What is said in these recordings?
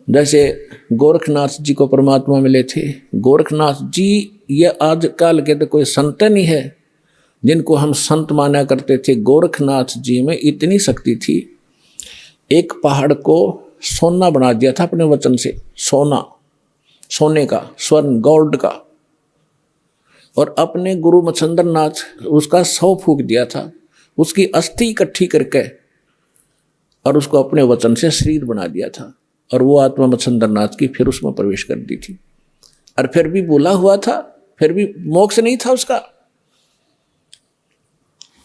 जैसे गोरखनाथ जी को परमात्मा मिले थे। गोरखनाथ जी ये आजकल के तो कोई संत नहीं है जिनको हम संत माना करते थे। गोरखनाथ जी में इतनी शक्ति थी, एक पहाड़ को सोना बना दिया था अपने वचन से, सोना, सोने का, स्वर्ण, गोल्ड का। और अपने गुरु मच्छिंद्र नाथ उसका 100 फूंक दिया था, उसकी अस्थि इकट्ठी करके और उसको अपने वचन से शरीर बना दिया था। और वो आत्मा मच्छिंद्र नाथ की फिर उसमें प्रवेश कर दी थी। और फिर भी बोला हुआ था, फिर भी मोक्ष नहीं था उसका।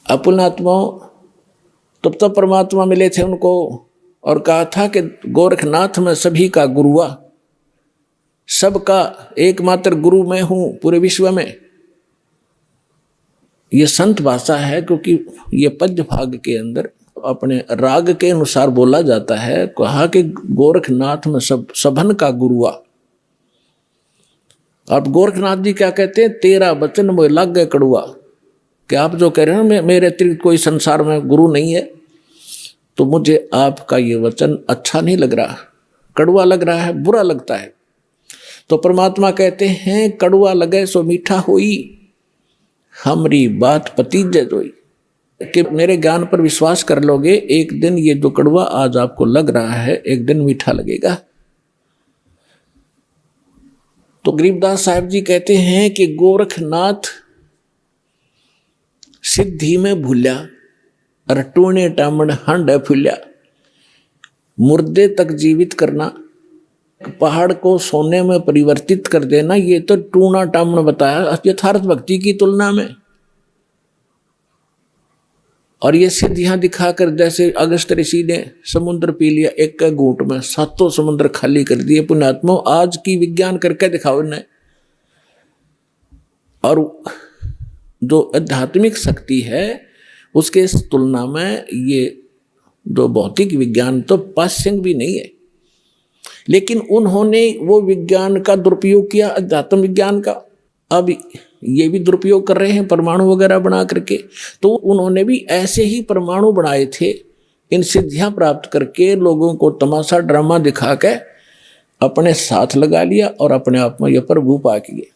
अपुन आत्माओं तब परमात्मा मिले थे उनको और कहा था कि गोरखनाथ में सभी का गुरुआ, सबका एकमात्र गुरु मैं हूं पूरे विश्व में। ये संत भाषा है क्योंकि ये पद्य भाग के अंदर अपने राग के अनुसार बोला जाता है। कहा कि गोरखनाथ में सबन का गुरुआ। आप गोरखनाथ जी क्या कहते हैं, तेरा वचन मोह लग गए कड़ुआ। कि आप जो कह रहे हैं मेरे अतिरिक्त कोई संसार में गुरु नहीं है, तो मुझे आपका ये वचन अच्छा नहीं लग रहा, कड़ुआ लग रहा है, बुरा लगता है। तो परमात्मा कहते हैं कड़ुआ लगे सो मीठा होई, हमरी बात पतीजे जोई। कि मेरे ज्ञान पर विश्वास कर लोगे, एक दिन ये जो कड़वा आज आपको लग रहा है एक दिन मीठा लगेगा। तो गरीबदास साहब जी कहते हैं कि गोरखनाथ सिद्धि में भूल्या और टूणे टामण हंड फूल्या। मुर्दे तक जीवित करना, पहाड़ को सोने में परिवर्तित कर देना, ये तो टूणा टामण बताया यथार्थ भक्ति की तुलना में। और ये सिद्धियां दिखाकर जैसे अगस्त ऋषि ने समुद्र पी लिया एक घूंट में, 7 समुद्र खाली कर दिए। पुण्यात्मा आज की विज्ञान करके दिखाओ इन्हें। और जो आध्यात्मिक शक्ति है उसके तुलना में ये जो भौतिक विज्ञान तो पाश्यंग भी नहीं है। लेकिन उन्होंने वो विज्ञान का दुरुपयोग किया, अध्यात्म विज्ञान का। अब ये भी दुरुपयोग कर रहे हैं परमाणु वगैरह बना करके। तो उन्होंने भी ऐसे ही परमाणु बनाए थे, इन सिद्धियां प्राप्त करके लोगों को तमाशा ड्रामा दिखा के अपने साथ लगा लिया और अपने आप में यह प्रभु पा किए।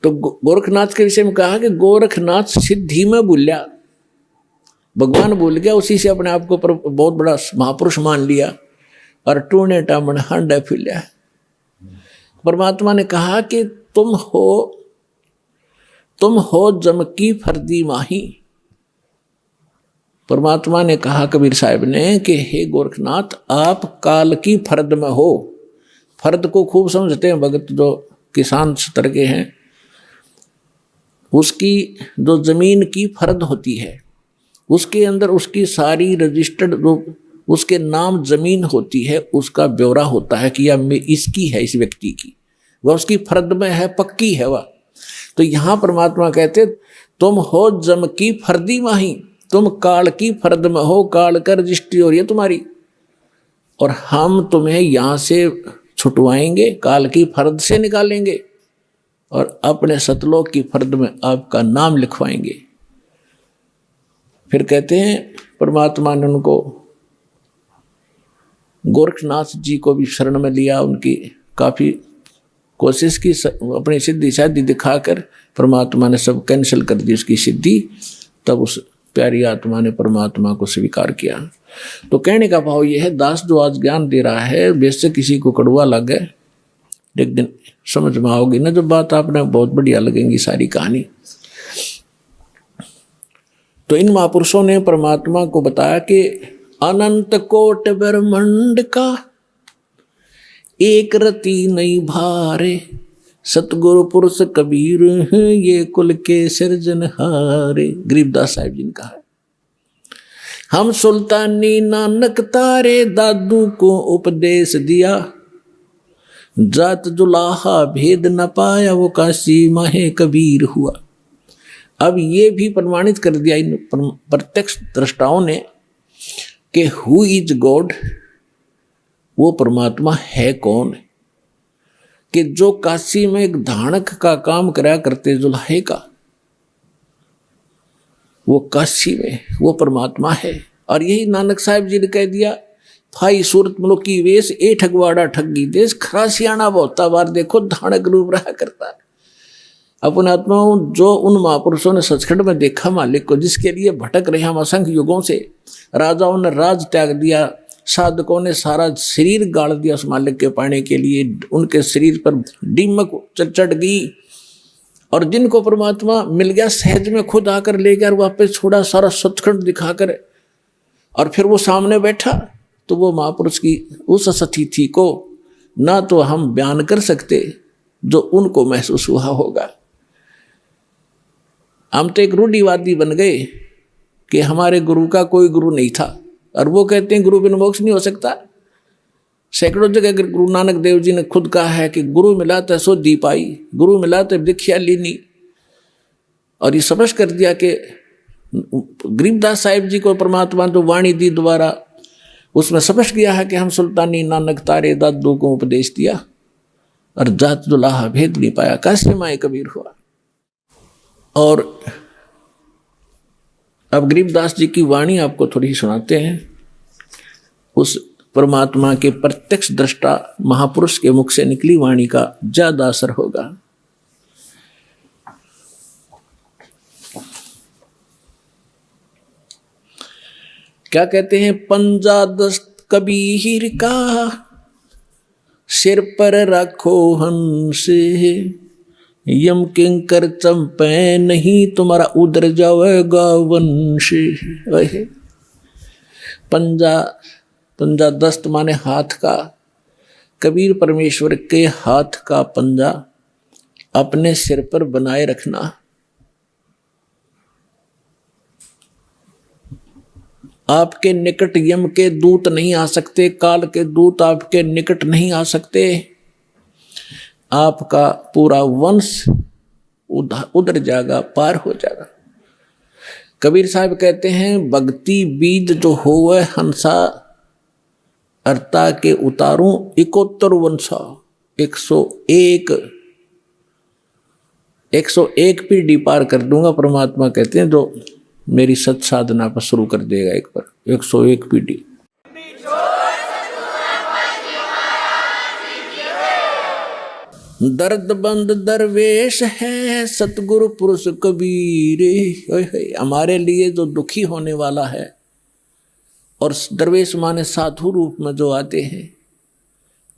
तो गोरखनाथ के विषय में कहा कि गोरखनाथ सिद्धि में भूल्या, भगवान भूल गया, उसी से अपने आप को बहुत बड़ा महापुरुष मान लिया और टूणे टामण हंड फूल्या। परमात्मा ने कहा कि तुम हो जम की फर्दी माही। परमात्मा ने कहा कबीर साहब ने कि हे गोरखनाथ आप काल की फर्द में हो। फर्द को खूब समझते हैं भगत जो किसान स्तर के हैं। उसकी जो जमीन की फर्द होती है उसके अंदर उसकी सारी रजिस्टर्ड जो उसके नाम जमीन होती है उसका ब्यौरा होता है कि यह इसकी है, इस व्यक्ति की, वह उसकी फर्द में है, पक्की है वह। तो यहाँ परमात्मा कहते तुम हो जम की फर्दी माही, तुम काल की फर्द में हो, काल का रजिस्ट्री हो रही है तुम्हारी और हम तुम्हें यहाँ से छुटवाएंगे, काल की फर्द से निकालेंगे और अपने सतलोक की फर्द में आपका नाम लिखवाएंगे। फिर कहते हैं परमात्मा ने उनको गोरखनाथ जी को भी शरण में लिया, उनकी काफ़ी कोशिश की, अपनी सिद्धि शादी दिखाकर परमात्मा ने सब कैंसिल कर दी उसकी सिद्धि। तब उस प्यारी आत्मा ने परमात्मा को स्वीकार किया। तो कहने का भाव यह है, दास जो आज ज्ञान दे रहा है वैसे किसी को कड़वा लगे, एक दिन समझ में आओगी ना जब बात, आपने बहुत बढ़िया लगेंगी सारी कहानी। तो इन महापुरुषों ने परमात्मा को बताया कि अनंत कोट ब्रह्मांड का एक रति नहीं भारे, सतगुरु पुरुष कबीर ये कुल के सिरजनहारे। गरीबदास साहिब जी ने कहा है, हम सुल्तानी नानक तारे दादू को उपदेश दिया, जात जुलाहा भेद न पाया वो काशी माहे कबीर हुआ। अब ये भी प्रमाणित कर दिया इन प्रत्यक्ष दृष्टाओं ने कि हु इज गॉड, वो परमात्मा है कौन, कि जो काशी में एक धानक का काम करा करते जुल्हे का, वो काशी में वो परमात्मा है। और यही नानक साहिब जी ने कह दिया, भाई सूरत मुल्क की वेश ए ठगवाड़ा ठगी देश, खरा सियाणा बहुता बार देखो धानक रूप रहा करता है। अपने आत्माओं जो उन महापुरुषों ने सचखंड में देखा मालिक को, जिसके लिए भटक रहे हम असंख्य युगों से, राजाओं ने राज त्याग दिया, साधकों ने सारा शरीर गाड़ दिया उस मालिक के पाने के लिए, उनके शरीर पर दीमक चढ़ गई, और जिनको परमात्मा मिल गया सहज में खुद आकर ले गया और वापस छोड़ा सारा सचखंड दिखाकर, और फिर वो सामने बैठा, तो वो महापुरुष की उस सतीथि को ना तो हम बयान कर सकते जो उनको महसूस हुआ होगा। हम तो एक रूढ़िवादी बन गए कि हमारे गुरु का कोई गुरु नहीं था, और वो कहते हैं गुरु बिन मोक्ष नहीं हो सकता। सैकड़ों जगह गुरु नानक देव जी ने खुद कहा है कि गुरु मिला तो सो दी पाई, गुरु मिला तो दीक्षा लीनी। और ये समझ कर दिया कि गरीबदास साहिब जी को परमात्मा जो वाणी दी द्वारा, उसमें समझ गया है कि हम सुल्तानी नानक तारे दादू को उपदेश दिया, और जात दुलाहा भेद नहीं पाया, काशी माए कबीर हुआ। और अब गरीबदास जी की वाणी आपको थोड़ी सुनाते हैं, उस परमात्मा के प्रत्यक्ष दृष्टा महापुरुष के मुख से निकली वाणी का ज्यादा असर होगा। क्या कहते हैं, पंजा दस्त कबीर का सिर पर रखो हंस, यम किंकर चंपे नहीं तुम्हारा उधर जाएगा वंश। पंजा दस्त माने हाथ का, कबीर परमेश्वर के हाथ का पंजा अपने सिर पर बनाए रखना। आपके निकट यम के दूत नहीं आ सकते, काल के दूत आपके निकट नहीं आ सकते, आपका पूरा वंश उधर जाएगा, पार हो जाएगा। कबीर साहब कहते हैं, भक्ति बीज जो होवे हंसा, अर्ता के उतारूं 71 वंशा। 101 पीढ़ी पार कर दूंगा, परमात्मा कहते हैं, जो मेरी सत साधना पर शुरू कर देगा एक बार। 101 पीढ़ी। दर्द बंद दरवेश है सतगुरु पुरुष कबीर। हमारे लिए जो दुखी होने वाला है, और दरवेश माने साधु रूप में जो आते हैं,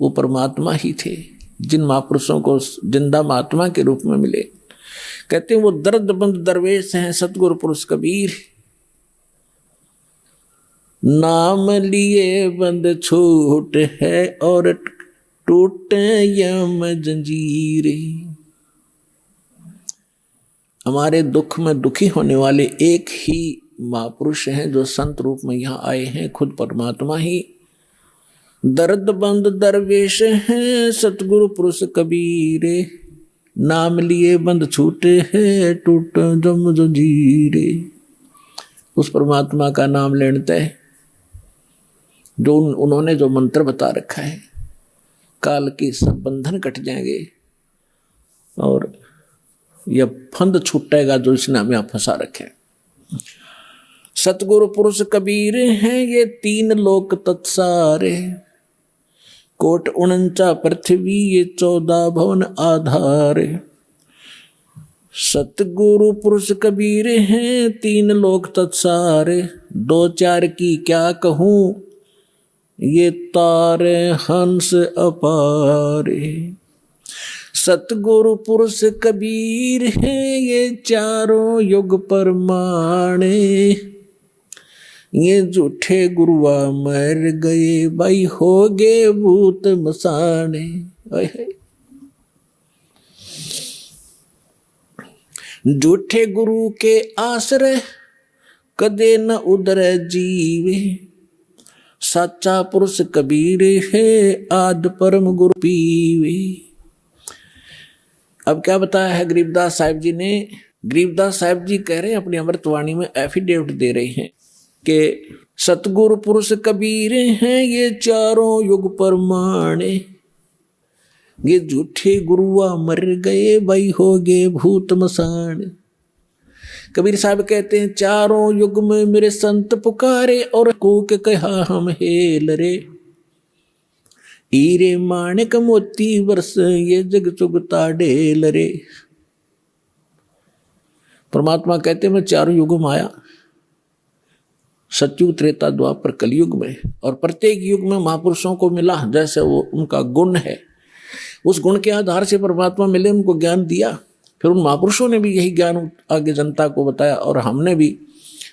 वो परमात्मा ही थे, जिन महापुरुषों को जिंदा महात्मा के रूप में मिले। कहते हैं वो दर्द बंद दरवेश हैं सतगुरु पुरुष कबीर, नाम लिए बंद छूट है और टूटे यम जंजीरे। हमारे दुख में दुखी होने वाले एक ही महापुरुष हैं जो संत रूप में यहाँ आए हैं, खुद परमात्मा ही। दर्द बंद दरवेश हैं सतगुरु पुरुष कबीरे, नाम लिए बंद छूटे हैं टूट जम जंजीरे। उस परमात्मा का नाम लेते हैं, जो उन्होंने जो मंत्र बता रखा है, काल के सब बंधन कट जाएंगे और यह फंद छूटेगा जो इसने हमें फंसा रखे। सतगुरु पुरुष कबीर हैं ये 3 लोक तत्सारे, कोट 49 पृथ्वी ये 14 भवन आधारे। सतगुरु पुरुष कबीर हैं 3 लोक तत्सारे, 2-4 की क्या कहूँ ये तारे हंस अपारे। सतगुरु पुरुष कबीर हैं ये 4 युग परमाणे, ये झूठे गुरुआ मर गए भाई हो गए भूत मसाने। झूठे गुरु के आश्रय कदे न उधर जीवे, सच्चा पुरुष कबीर है आद परम गुरु पीवे। अब क्या बताया है गरीबदास साहिब जी ने? गरीबदास साहिब जी कह रहे हैं अपनी अमृतवाणी में, एफिडेविट दे रहे हैं कि सतगुरु पुरुष कबीर हैं ये 4 युग परमाणे, ये झूठे गुरुआ मर गए भाई हो गए भूत मसान। कबीर साहब कहते हैं, चारों युग में मेरे संत पुकारे और कूक कहा हम हेल रे। हीरे माणिक मोती वर्ष ये जग चुगता ढेल रे। परमात्मा कहते हैं मैं चारों युगों में आया, सतयुग त्रेता द्वापर कलयुग में, और प्रत्येक युग में महापुरुषों को मिला जैसे वो उनका गुण है, उस गुण के आधार से परमात्मा मिले, उनको ज्ञान दिया। फिर उन महापुरुषों ने भी यही ज्ञान आगे जनता को बताया, और हमने भी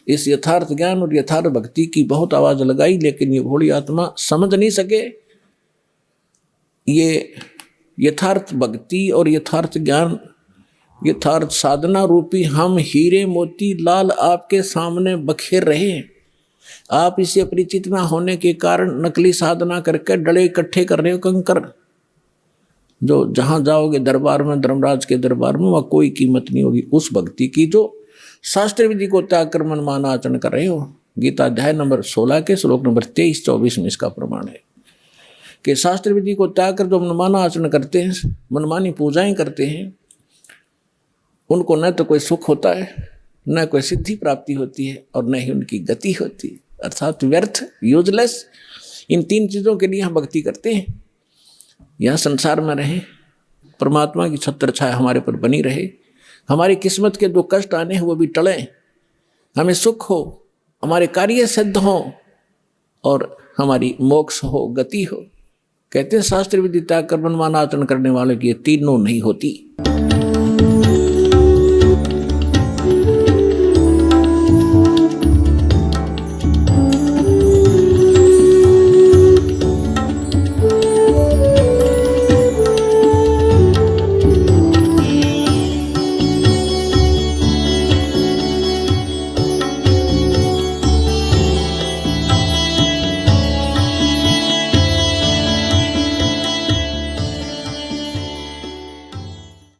इस यथार्थ ज्ञान और यथार्थ भक्ति की बहुत आवाज लगाई, लेकिन ये भोली आत्मा समझ नहीं सके। ये यथार्थ भक्ति और यथार्थ ज्ञान, यथार्थ साधना रूपी हम हीरे मोती लाल आपके सामने बखेर रहे हैं। आप इसे परिचित ना होने के कारण नकली साधना करके डले इकट्ठे कर रहे हो कंकर, जो जहां जाओगे दरबार में, धर्मराज के दरबार में, वहां कोई कीमत नहीं होगी उस भक्ति की जो शास्त्र विधि को त्याग कर मनमान आचरण कर रहे हो। गीता अध्याय नंबर 16 के श्लोक नंबर 23-24 में इसका प्रमाण है कि शास्त्र विधि को त्याग कर जो मनमाना आचरण करते हैं, मनमानी पूजाएं करते हैं, उनको न तो कोई सुख होता है, न कोई सिद्धि प्राप्ति होती है, और न ही उनकी गति होती है, अर्थात व्यर्थ, यूजलेस। इन तीन चीज़ों के लिए हम भक्ति करते हैं। यहाँ संसार में रहें, परमात्मा की छत्र छाया हमारे पर बनी रहे, हमारी किस्मत के जो कष्ट आने हैं वो भी टलें, हमें सुख हो, हमारे कार्य सिद्ध हो, और हमारी मोक्ष हो, गति हो। कहते हैं शास्त्र विधि त्याग कर मनमाना आचरण करने वालों की ये तीनों नहीं होती।